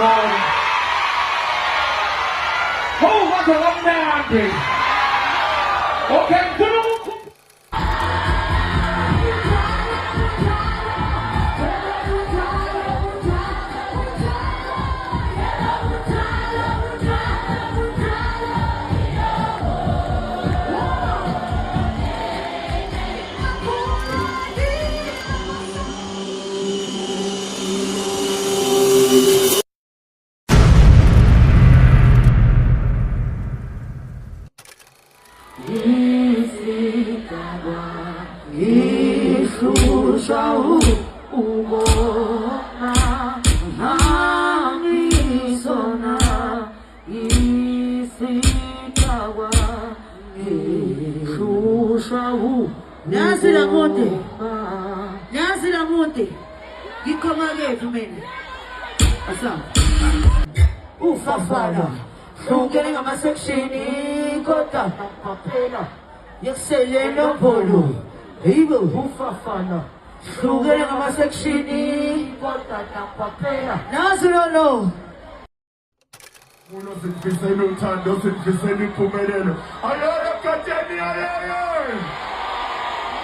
ก่อนโอ้ว่าจะรับแม่อันดีโอเคคุณลุงNyazi la monte, gikomage vumene. Asa. Ufafana. Shungering ama sekshini kota papela. Yaksele no polo. Ibo ufafana. Shungering ama sekshini kota papela. Nazulolo. Uno sinfiseni utando sinfiseni kumelelo ayaya kateni ayaya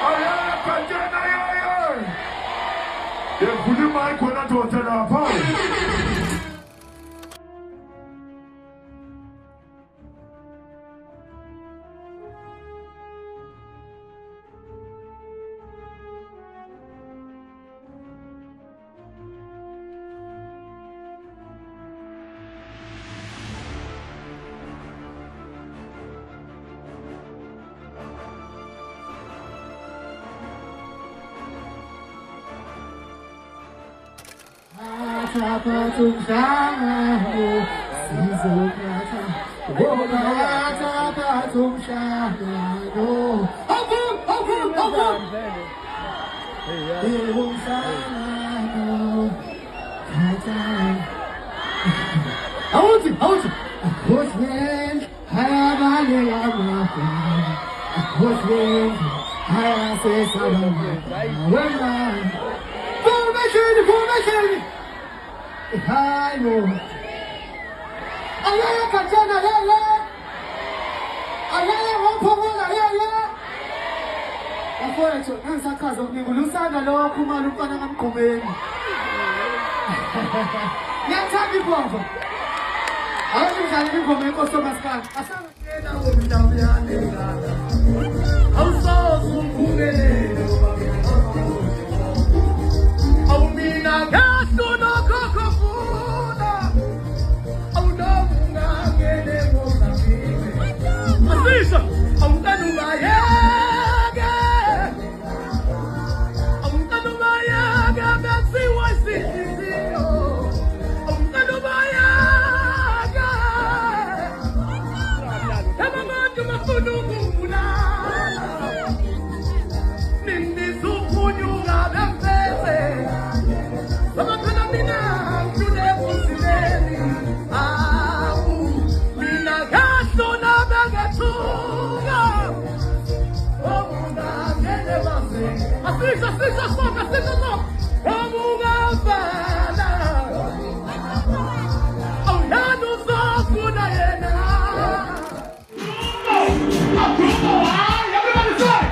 ayaya kateni ayaya yevulima ikhona ndoda lapha Hayo ayaya kachana yeye ayaya wapomola yeye afora cho nasakaza ngikulusana lo kumalupana ngamkhomeni ngiyathanda ibombo awuzidlala ingoma yenkosomasikana asangena umntawu yane awusoze umphumele awumina ngasona kokofuna awunongangele ngomabili asisa awukanubayeke awukanubayeke besiwa isihliziyo awukanubayeke abantu bafuna ukubulala nindizukunyuka bemfeze Bamakana mina mtude kusileni Abu mina gaso na bagatunga Omunga ngene base Asisa soka Omunga fana Auyanu zoku na yena Everybody say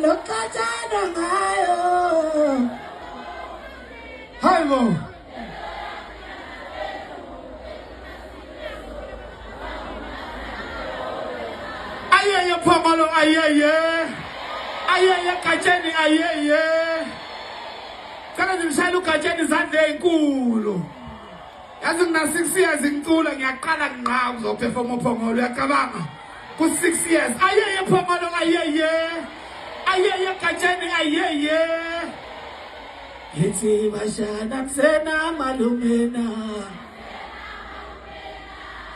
lokatana ngayo hayibo ayeye phomalo ayeye katsheni ayeye kana ngishayela ugatsheni izandla ezinkulu yazi ngina 6 years ngicula ngiyaqala ngqa uzoperform uphongolo uyacabanga ku 6 years ayeye phomalo ayeye katsheni ayeye Eti bashana kusena malumena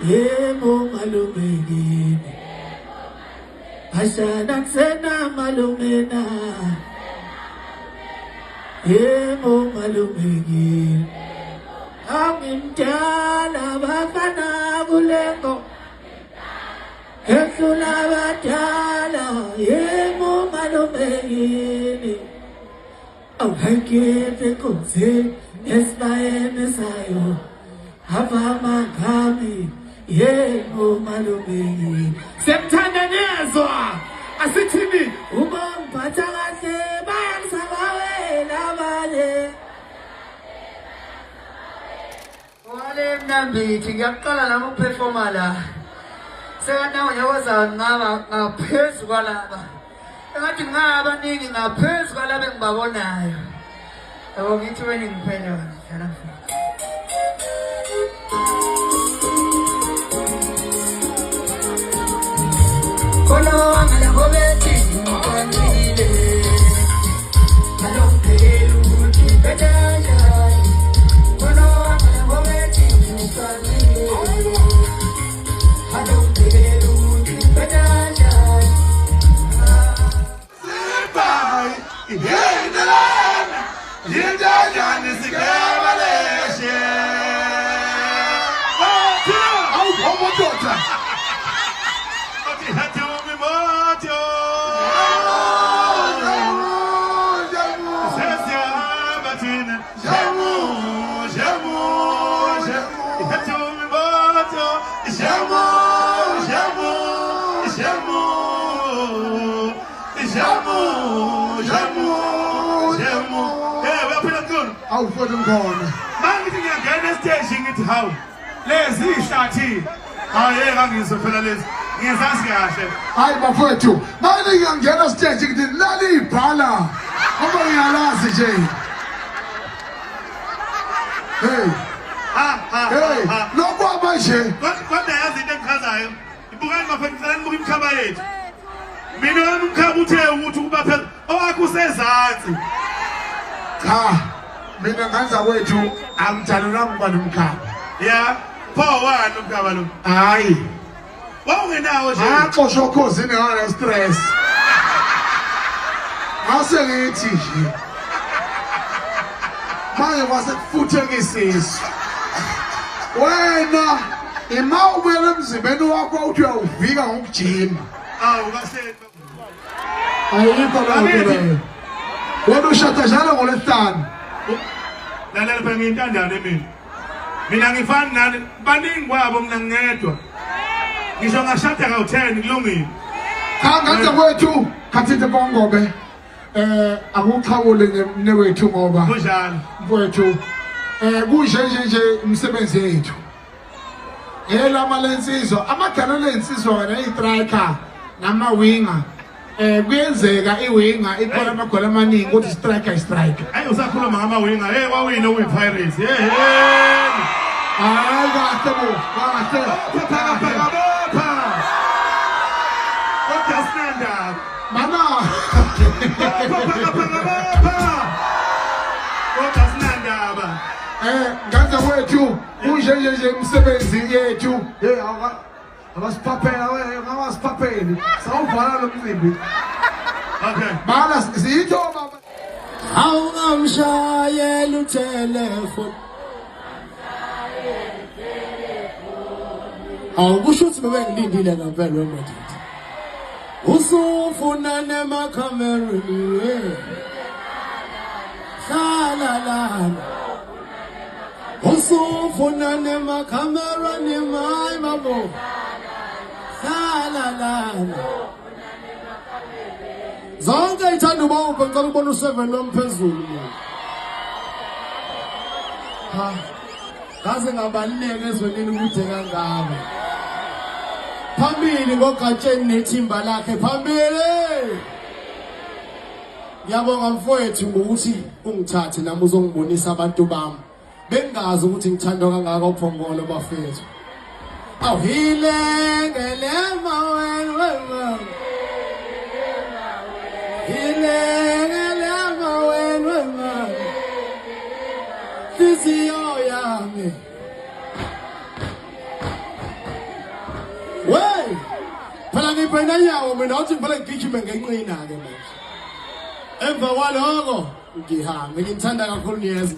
Yebo malumeni Bashana kusena malumena Yebo malumeni Amintala bafana kulengo Esula batala Yebo malumeni Awukhethe konse esibayeni sayo abamagami yebo malume semthanda nezwa asithini ubongiphatha kahle bayangisabawela abanye wale mnambithi ngiyaqala nami ukuperforma la sekanawo nyakozana ngaba ngaphezu kwalaba engathi ngabaningi ngaphezu kwalaba engibabonayo yabo ngithi wena ngiphele wena dlala kono wangala ngobethi ngikwanile alongelo ukuthi bedaja kono wangala ngobethi ngikwanile alongelo ukuthi bedaja Yinjani sikebaleshe Awu phomotota Oti hathe umimoto Sesya batina Jamu Hathe umimoto Jamu Awu futhi ngkhona mangithi ngiyangena estage ngithi hawu lezi ihlathi hayi ngangizwe phela lezi ngiyazazi kahle hayi bafowethu manje ngiyangena stage ngithi lali ibhala ngoba ngiyalazi nje hey lokwaba nje kodwa yazi into engichazayo ibukani bafethu ngicela nibuke imkhaba yethu mina wami umkhaba uthe ukuthi ukuba phela owakho usezansi cha mina nganza kwethu angithalelanga ukuba nomkhaba ya pho wani umkhaba lo hayi wawungenawo nje axoshwa okhosini ngane stress ngase ngithi nje manje kwasekufuthe ngisiso wena ima ubuyela emzimbeni wakho uthi uyawuvika ngokujima awu kahle ayikho lonto leyo wena ushada njalo ngolesihlanu lalela phela ngiyintandane mina ngifani nani baningi kwabo mina ngedwa ngisho ngashada ka10 kulungile kangaze kwethu khathithe bongobe akuchawule newethu ngoba kunjani mfowethu kunje nje umsebenzi wethu elama lensizwa amagana lensizwa wena istriker nama winger kuyenzeka iwinga ikhona amagoli amaningi ukuthi striker hayi usakhuluma ngamawinga wawina uyiPirates hayi kahle bo kahle phaka kodwa mana kodwa sinandaba ngaze kwethu kunje nje umsebenzi yethu abasiphaphela ngabasiphapheli sawuvala lo mzimbi okay bala siyitho baba awungamshayela utelefoni awukusho ukuthi bebengilindile ngempela wemadini usufuna nemakhamereni hlala lana usufuna nemakhamereni mayi mabo hlala lana Zonke ithanda ubawuphe ngicela ubona u7 lomphezulu. Ha. Kaze ngabaluleke ezwenini ukuthi kangaka. Phambili ngogatsheni nethimba lakhe phambili. Ngiyabonga mfowethu ngokuthi ungithathe nami uzongibonisa abantu bami. Bengazi ukuthi ngithandwa kangaka uphongolo bafethu. Awuhilengelema wena. Hilengelema wena. Fiziyo yami. Wey! Phela ngibhena yawo mina uthi phela ngigijime ngenqina ke manje. Emva kwaloko ngihamba ngithanda kakhulu niyeza.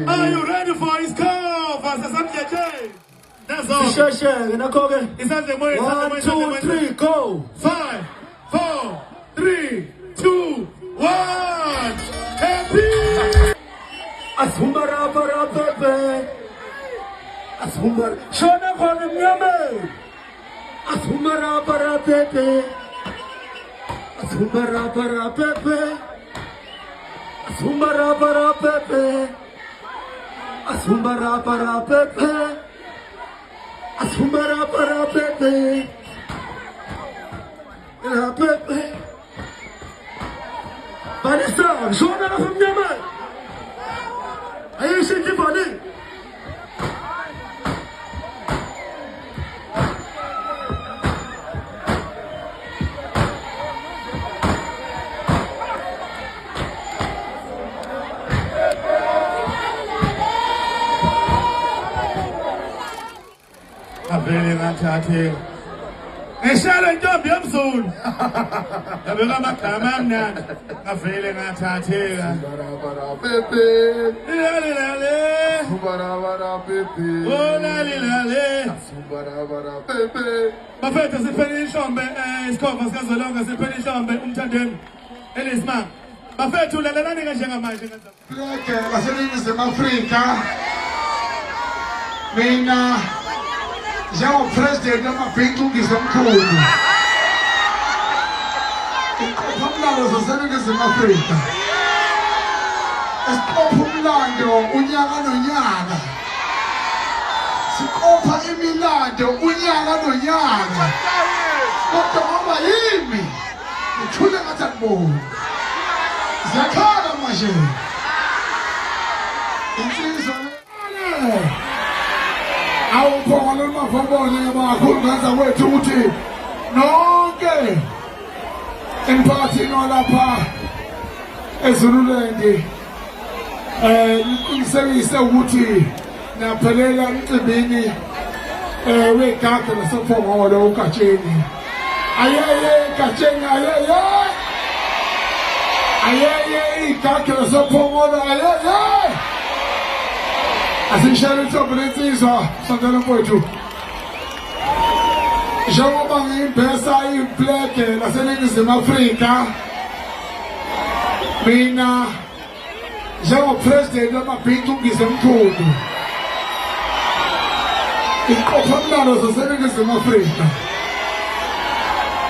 Are you ready for his call? That's all. It's at the way. 1, 2, 3, go. 5, 4, 3, 2, 1. Happy. Asumara para pepe. Asumar. Shona kone mnyame. Asumara para pepe. Asumara para pepe. Asumara para pepe. Asumara para pepe. Asumara para pepe. La pepe. Vanessa, shona na mnyame. Ayo shiki bani. Abeli nganthathi ngeshalo intombi yomzulu yabeka amagama amnandi ngavele ngathatheka lale bafethu siphele ihlombe isikhova sikazolonga siphele ihlombe umthandeni elisimanga bafethu lalelani ke njengamanje Pleke laseNingizimu Afrika mina njengopresident wamabhinqukisi omkhulu iqophamlando zaseNingizimu Afrika esiqopha umlando unyaka nonyaka siqopha imilando unyaka nonyaka kodwa ngoba yimi ngithule ngathi akuboni ziyakhala manje insizwa awuphokole mafobone abakhulu ngaza kwethu ukuthi nonke emphakathini walapha eZululand liqinisekise ukuthi naphelela emcimbini wegada lasephongolo uGatsheni ayeye Gatsheni ayeye igada lasephongolo ayeye asishayele intombi lensizwa sondela mfowethu njengoba ngiyimbesa iplege laseNingizimu Afrika mina njengopresident wamabhinqukisi omkhulu iqophamlando zaseNingizimu Afrika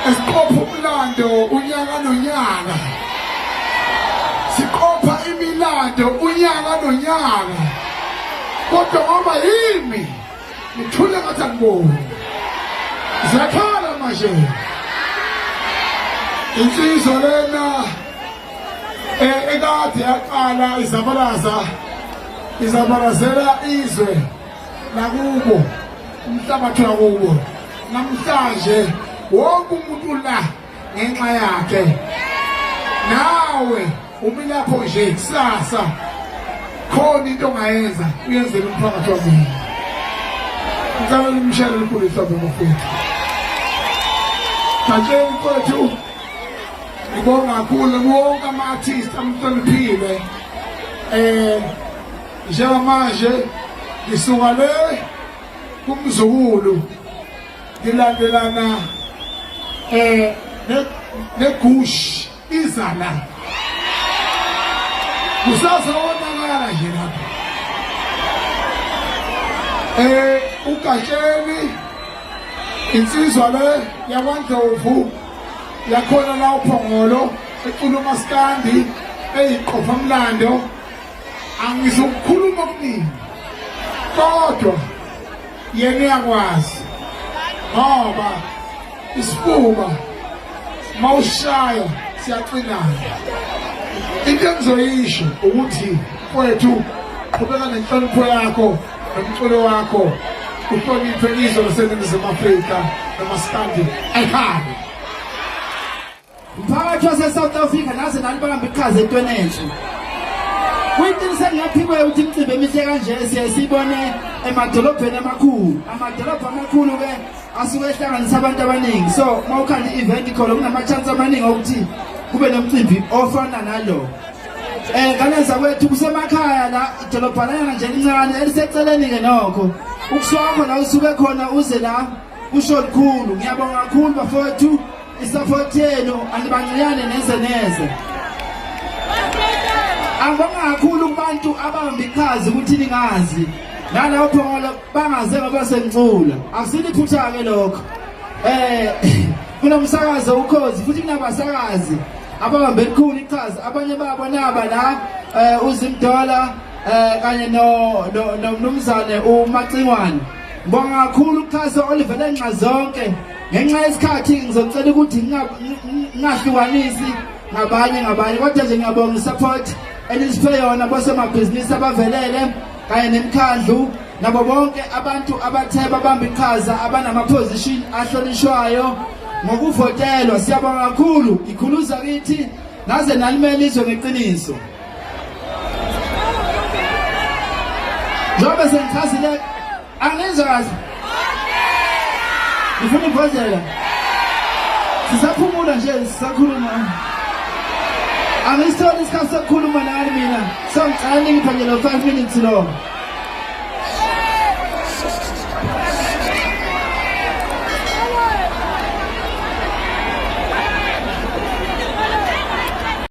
esiqopha umlando unyaka nonyaka siqopha imilando unyaka nonyaka kodwa ngoba yimi ngithule ngathi akuboni ziyakhala manje insizwa lena ekade yaqala izabalazela izwe nakubo umhlabathi wakubo namhlanje wonke umuntu la ngenxa yakhe nawe umi lapho nje kusasa khona into ongayenza uyenzela umphakathi wami ngicela umshayeli likhulu ihlobo mfowethu Gatsheni mfowethu ngibonga kakhulu wonke ama-artist amhloniphile njengamanje ngisuka le kumzukulu ngilandelana negush izala kusazobonakala nje lapha uGatsheni insizwa le yakwaNdlovu yakhona la uPhongolo ecula uMaskandi eyiqopha umlando angizokukhuluma okuningi kodwa yena uyakwazi ngoba isifuba mawushaya siyacinana into engizoyisho ukuthi mfowethu qhubeka nenhlonipho yakho nomculo wakho uhloniphe izwe laseNingizimu Afrika noMaskandi ekhaya Mphakathi wase-South Africa naze nalibamba iqhaza entweni enhle. Kuyinto sengiyaphikwe ukuthi imicimbi emihle kanje siye sibone emadolobheni amakhulu. Amadolobha amakhulu-ke asuke ehlanganisa abantu abaningi. So mawukhanda i-event khona kunama-chance amaningi okuthi kube nomcimbi ofana nalo. Ngaleza kwethu kusemakhaya la idolobhananyana nje lincane eliseceleni-ke nokho. Ukusuka khona usuke khona uze la kusho likhulu. Ngiyabonga kakhulu bafowethu. Isupport yenu anibanciyane neze angibonga kakhulu kubantu abahamba iqhaza ukuthi ningazi nalawo Phongolo bangaze ngoba sengicula akusiliphutha-ke lokho kunomsakazo ukhozi futhi kunabasakazi abahamba elikhulu iqhaza abanye babo naba la uZimdola kanye nomnumzane uMacingwane ngibonga kakhulu uqhaza olivele nxazonke ngenxa yesikhathi ngizocela ukuthi ngingahlukanisi ngabanye kodwa nje ngiyabonga support elisiphe yona bosemabhizinisi abavelele kanye nemikhandlu nabo bonke abantu abathe babamba iqhaza abanama-position ahlonishwayo ngokuvotelwa siyabonga kakhulu ikhuluza kithi naze nalimele izwe ngeqiniso njengoba sengichazile angenzwa kahle ngifuna ukuvozela Sisaphumula nje sisakhuluma. Angisitholi isikhathi sokukhuluma nani mina. Sangicela ngiphe nje lo 5 minutes lo.